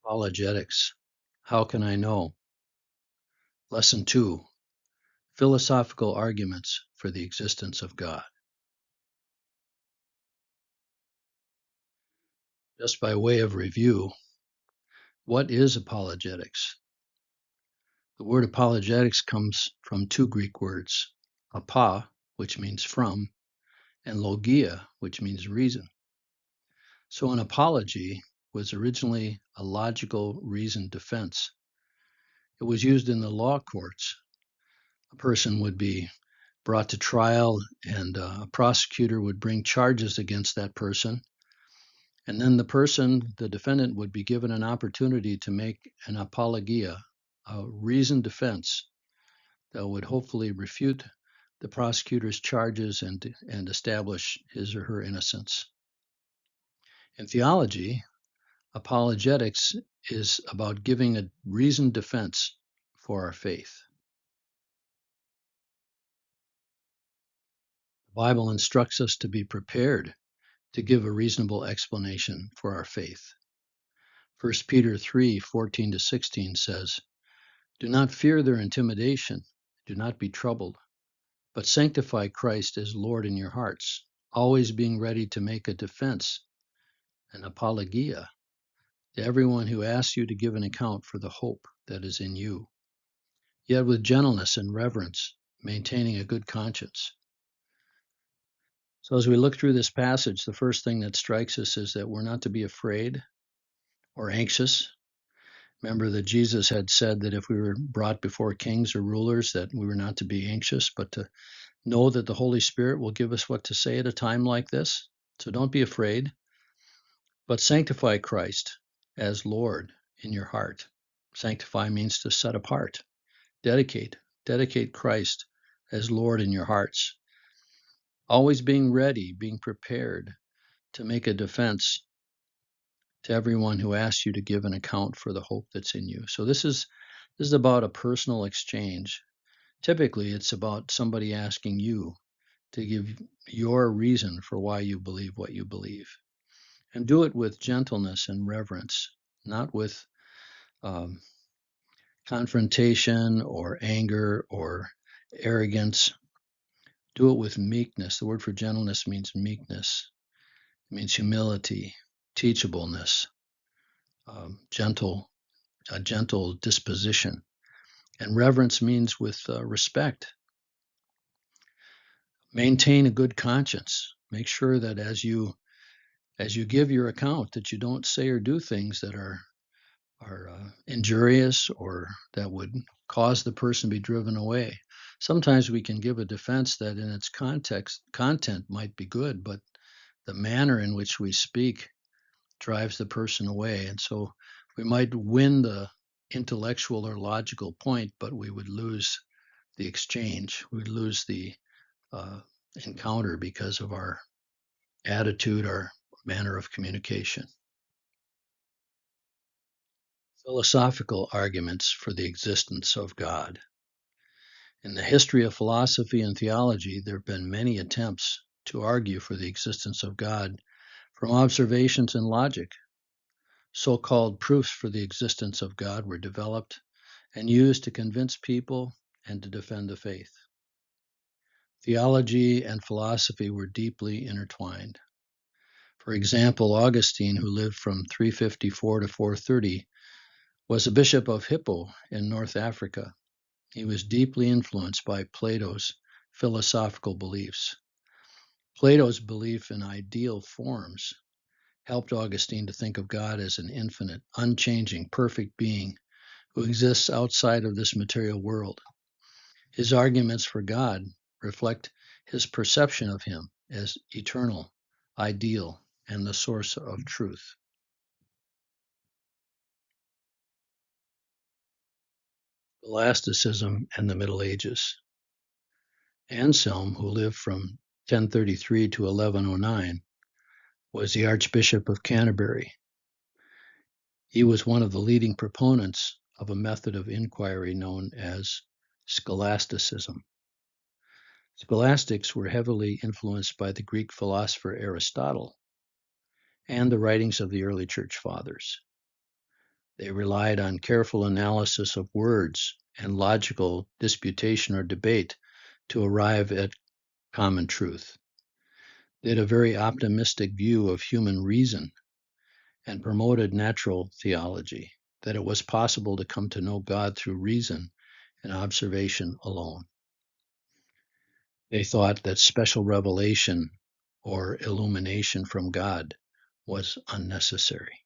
Apologetics. How can I know? Lesson 2. Philosophical arguments for the existence of God. Just by way of review, what is apologetics? The word apologetics comes from two Greek words, apa, which means from, and logia, which means reason. So an apology was originally a logical reasoned defense. It was used in the law courts. A person would be brought to trial, and a prosecutor would bring charges against that person. And then the defendant, would be given an opportunity to make an apologia, a reasoned defense that would hopefully refute the prosecutor's charges and establish his or her innocence. In theology, apologetics is about giving a reasoned defense for our faith. The Bible instructs us to be prepared to give a reasonable explanation for our faith. 1 Peter 3:14-16 says, "Do not fear their intimidation, do not be troubled, but sanctify Christ as Lord in your hearts, always being ready to make a defense, an apologia, to everyone who asks you to give an account for the hope that is in you, yet with gentleness and reverence, maintaining a good conscience." So as we look through this passage, the first thing that strikes us is that we're not to be afraid or anxious. Remember that Jesus had said that if we were brought before kings or rulers, that we were not to be anxious, but to know that the Holy Spirit will give us what to say at a time like this. So don't be afraid, but sanctify Christ as Lord in your heart. Sanctify means to set apart, dedicate Christ as Lord in your hearts. Always being ready, being prepared to make a defense to everyone who asks you to give an account for the hope that's in you. So this is about a personal exchange. Typically, it's about somebody asking you to give your reason for why you believe what you believe. And do it with gentleness and reverence, not with confrontation or anger or arrogance. Do it with meekness. The word for gentleness means meekness. It means humility, teachableness, a gentle disposition. And reverence means with respect. Maintain a good conscience. Make sure that as you give your account, that you don't say or do things that are injurious or that would cause the person to be driven away. Sometimes we can give a defense that in its content might be good, but the manner in which we speak drives the person away. And so we might win the intellectual or logical point, but we would lose the exchange. We'd lose the encounter because of our attitude, our manner of communication. Philosophical arguments for the existence of God. In the history of philosophy and theology, there have been many attempts to argue for the existence of God from observations and logic. So-called proofs for the existence of God were developed and used to convince people and to defend the faith. Theology and philosophy were deeply intertwined. For example, Augustine, who lived from 354 to 430, was a bishop of Hippo in North Africa. He was deeply influenced by Plato's philosophical beliefs. Plato's belief in ideal forms helped Augustine to think of God as an infinite, unchanging, perfect being who exists outside of this material world. His arguments for God reflect his perception of him as eternal, ideal, and the source of truth. Scholasticism and the Middle Ages. Anselm, who lived from 1033 to 1109, was the Archbishop of Canterbury. He was one of the leading proponents of a method of inquiry known as scholasticism. Scholastics were heavily influenced by the Greek philosopher Aristotle and the writings of the early church fathers. They relied on careful analysis of words and logical disputation or debate to arrive at common truth. They had a very optimistic view of human reason and promoted natural theology, that it was possible to come to know God through reason and observation alone. They thought that special revelation or illumination from God was unnecessary.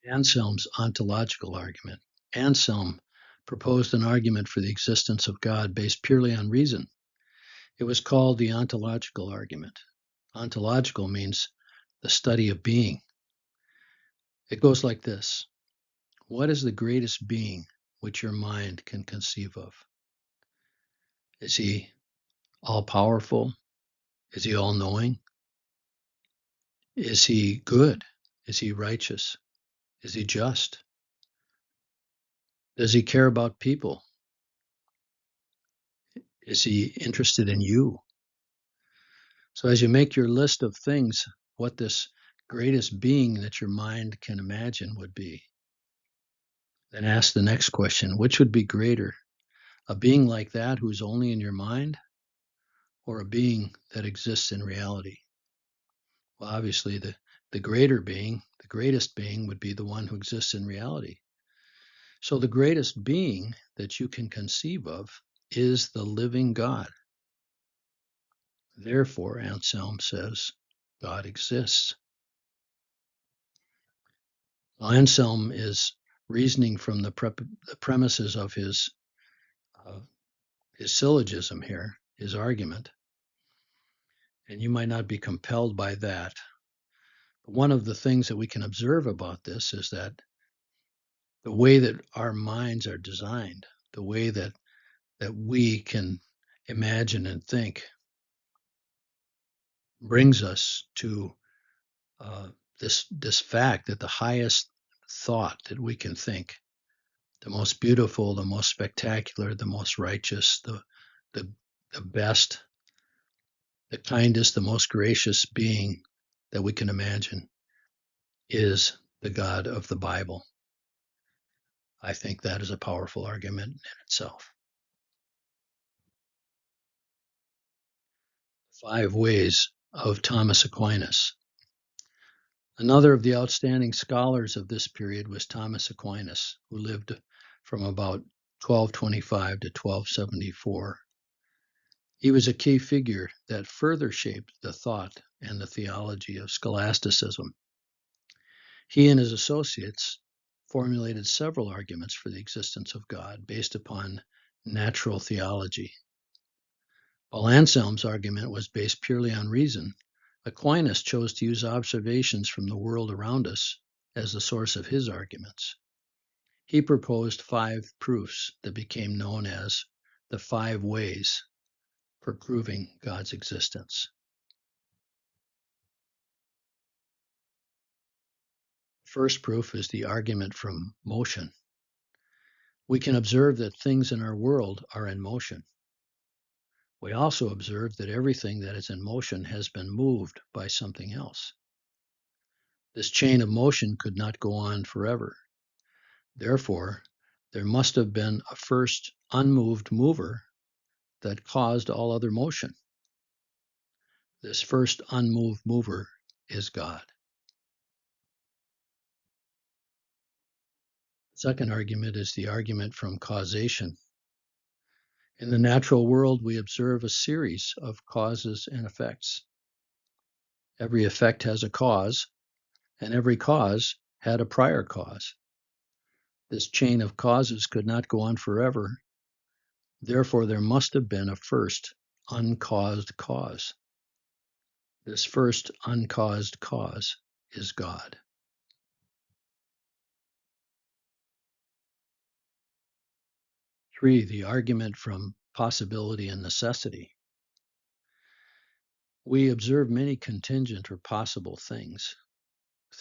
Anselm's ontological argument. Anselm proposed an argument for the existence of God based purely on reason. It was called the ontological argument. Ontological means the study of being. It goes like this: what is the greatest being which your mind can conceive of? Is he all powerful? Is he all knowing? Is he good? Is he righteous? Is he just? Does he care about people? Is he interested in you? So, as you make your list of things, what this greatest being that your mind can imagine would be, then ask the next question: which would be greater? A being like that who's only in your mind, or a being that exists in reality? Well, obviously, the greater being, the greatest being, would be the one who exists in reality. So, the greatest being that you can conceive of is the living God. Therefore, Anselm says, God exists. Now, Anselm is reasoning from the premises of uh, his syllogism here, his argument, and you might not be compelled by that. But one of the things that we can observe about this is that the way that our minds are designed, the way that we can imagine and think, brings us to this fact that the highest thought that we can think, the most beautiful, the most spectacular, the most righteous, the the best, the kindest, the most gracious being that we can imagine is the God of the Bible. I think that is a powerful argument in itself. 5 ways of Thomas Aquinas. Another of the outstanding scholars of this period was Thomas Aquinas, who lived from about 1225 to 1274. He was a key figure that further shaped the thought and the theology of scholasticism. He and his associates formulated several arguments for the existence of God based upon natural theology. While Anselm's argument was based purely on reason, Aquinas chose to use observations from the world around us as the source of his arguments. He proposed 5 proofs that became known as the 5 ways for proving God's existence. First proof is the argument from motion. We can observe that things in our world are in motion. We also observe that everything that is in motion has been moved by something else. This chain of motion could not go on forever. Therefore, there must have been a first unmoved mover that caused all other motion. This first unmoved mover is God. The second argument is the argument from causation. In the natural world, we observe a series of causes and effects. Every effect has a cause, and every cause had a prior cause. This chain of causes could not go on forever. Therefore, there must have been a first uncaused cause. This first uncaused cause is God. 3, the argument from possibility and necessity. We observe many contingent or possible things,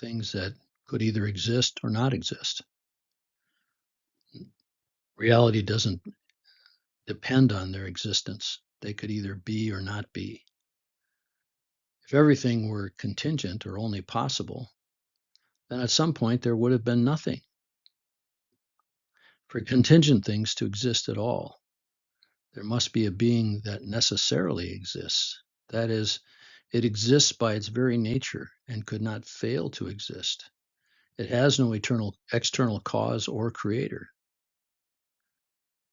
things that could either exist or not exist. Reality doesn't depend on their existence. They could either be or not be. If everything were contingent or only possible, then at some point there would have been nothing. For contingent things to exist at all, there must be a being that necessarily exists. That is, it exists by its very nature and could not fail to exist. It has no eternal external cause or creator.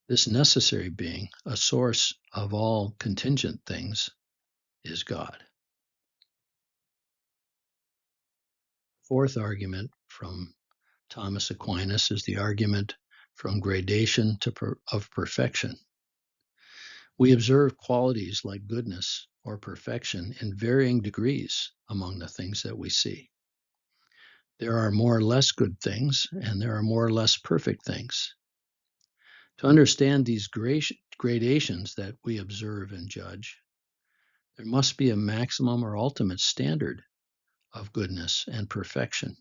This necessary being, a source of all contingent things, is God. Fourth argument from Thomas Aquinas is the argument from gradation of perfection. We observe qualities like goodness or perfection in varying degrees among the things that we see. There are more or less good things, and there are more or less perfect things. To understand these gradations that we observe and judge, there must be a maximum or ultimate standard of goodness and perfection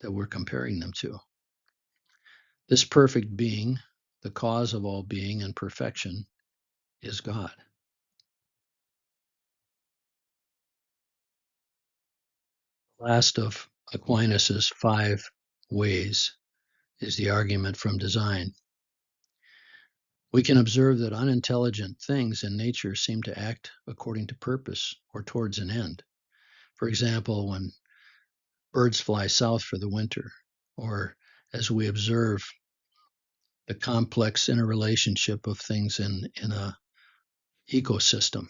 that we're comparing them to. This perfect being, the cause of all being and perfection, is God. Last of Aquinas's 5 ways is the argument from design. We can observe that unintelligent things in nature seem to act according to purpose or towards an end. For example, when birds fly south for the winter, or as we observe the complex interrelationship of things in a ecosystem.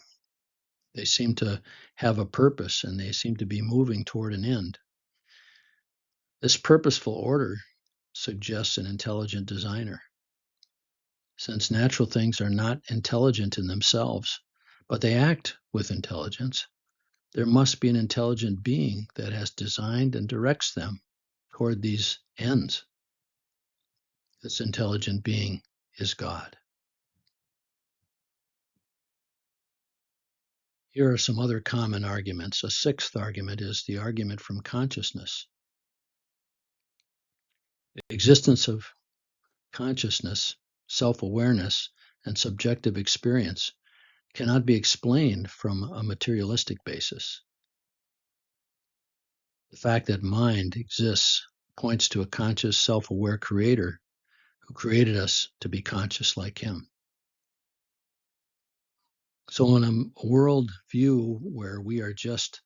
They seem to have a purpose and they seem to be moving toward an end. This purposeful order suggests an intelligent designer. Since natural things are not intelligent in themselves, but they act with intelligence, there must be an intelligent being that has designed and directs them toward these ends. This intelligent being is God. Here are some other common arguments. A sixth argument is the argument from consciousness. The existence of consciousness, self-awareness, and subjective experience cannot be explained from a materialistic basis. The fact that mind exists points to a conscious, self-aware creator who created us to be conscious like him. So in a world view where we are just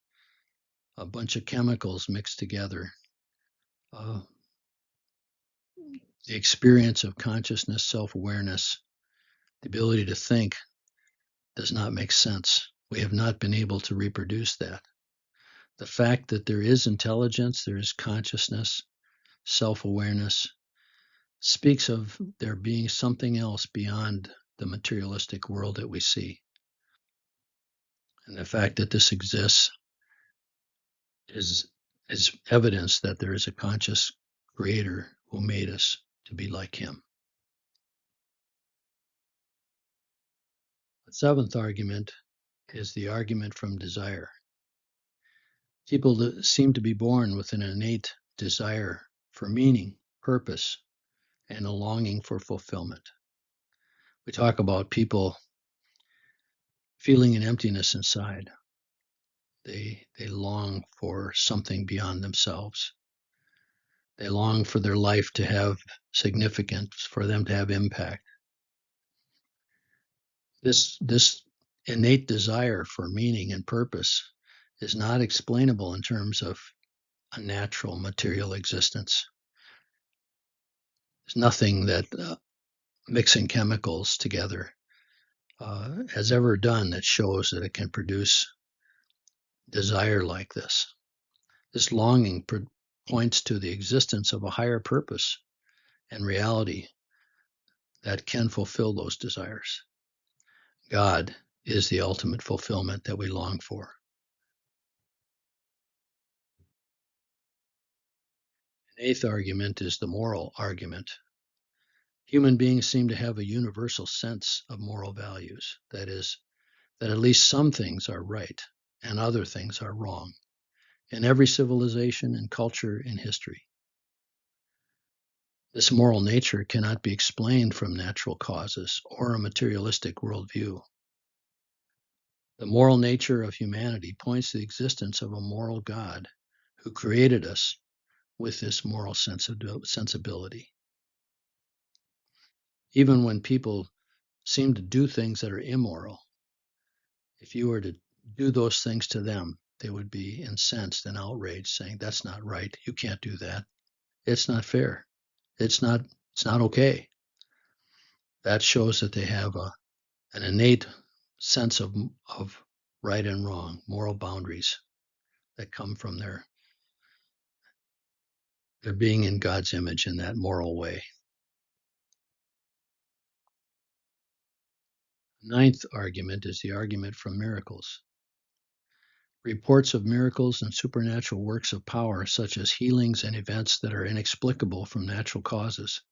a bunch of chemicals mixed together, the experience of consciousness, self-awareness, the ability to think does not make sense. We have not been able to reproduce that. The fact that there is intelligence, there is consciousness, self-awareness, speaks of there being something else beyond the materialistic world that we see. And the fact that this exists is evidence that there is a conscious creator who made us to be like him. The seventh argument is the argument from desire. People seem to be born with an innate desire for meaning, purpose, and a longing for fulfillment. We talk about people feeling an emptiness inside. They long for something beyond themselves. They long for their life to have significance, for them to have impact. This innate desire for meaning and purpose is not explainable in terms of a natural material existence. There's nothing that mixing chemicals together has ever done that shows that it can produce desire like this. This longing points to the existence of a higher purpose and reality that can fulfill those desires. God is the ultimate fulfillment that we long for. An eighth argument is the moral argument. Human beings seem to have a universal sense of moral values. That is, that at least some things are right and other things are wrong in every civilization and culture in history. This moral nature cannot be explained from natural causes or a materialistic worldview. The moral nature of humanity points to the existence of a moral God who created us with this moral sensibility. Even when people seem to do things that are immoral, if you were to do those things to them, they would be incensed and outraged, saying, "That's not right. You can't do that. It's not fair. It's not okay." That shows that they have an innate sense of right and wrong, moral boundaries that come from their being in God's image in that moral way. Ninth argument is the argument from miracles. Reports of miracles and supernatural works of power, such as healings and events that are inexplicable from natural causes,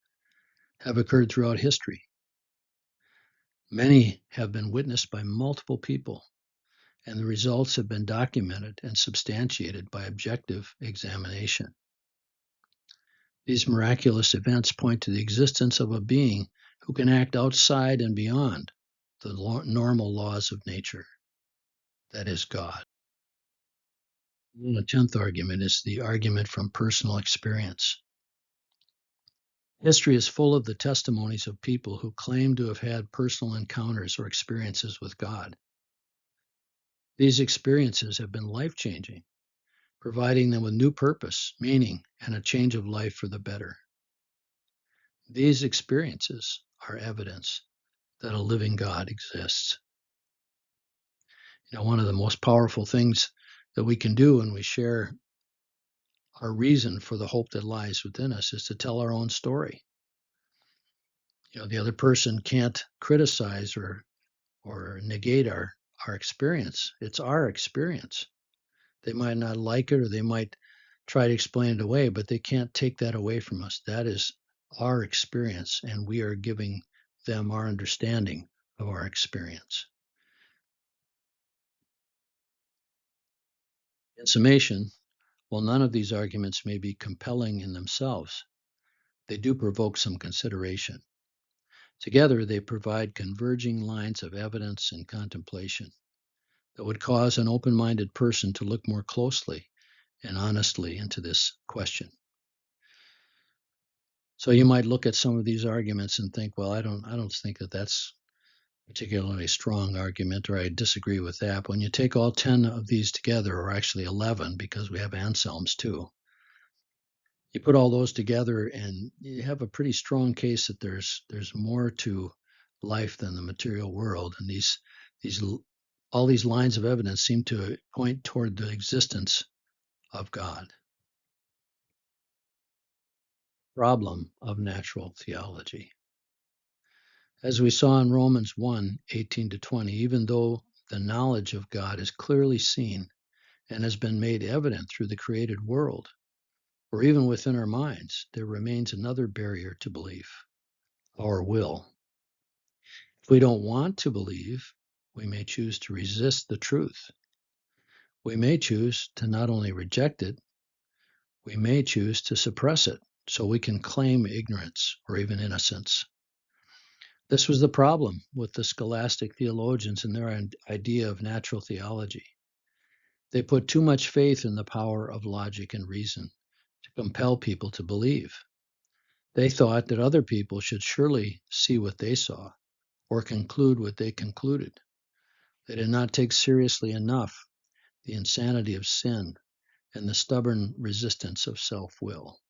have occurred throughout history. Many have been witnessed by multiple people, and the results have been documented and substantiated by objective examination. These miraculous events point to the existence of a being who can act outside and beyond the normal laws of nature, that is, God. And the 10th argument is the argument from personal experience. History is full of the testimonies of people who claim to have had personal encounters or experiences with God. These experiences have been life-changing, providing them with new purpose, meaning, and a change of life for the better. These experiences are evidence that a living God exists. One of the most powerful things that we can do when we share our reason for the hope that lies within us is to tell our own story. The other person can't criticize or negate our experience. It's our experience. They might not like it or they might try to explain it away, but they can't take that away from us. That is our experience, and we are giving them our understanding of our experience. In summation, while none of these arguments may be compelling in themselves, they do provoke some consideration. Together, they provide converging lines of evidence and contemplation that would cause an open-minded person to look more closely and honestly into this question. So you might look at some of these arguments and think, well, I don't think that that's a particularly strong argument, or I disagree with that. But when you take all 10 of these together, or actually 11, because we have Anselm's too, you put all those together and you have a pretty strong case that there's more to life than the material world. And these all these lines of evidence seem to point toward the existence of God. Problem of natural theology. As we saw in Romans 1:18-20, even though the knowledge of God is clearly seen and has been made evident through the created world, or even within our minds, there remains another barrier to belief: our will. If we don't want to believe, we may choose to resist the truth. We may choose to not only reject it, we may choose to suppress it so we can claim ignorance or even innocence. This was the problem with the scholastic theologians and their idea of natural theology. They put too much faith in the power of logic and reason to compel people to believe. They thought that other people should surely see what they saw or conclude what they concluded. They did not take seriously enough the insanity of sin and the stubborn resistance of self-will.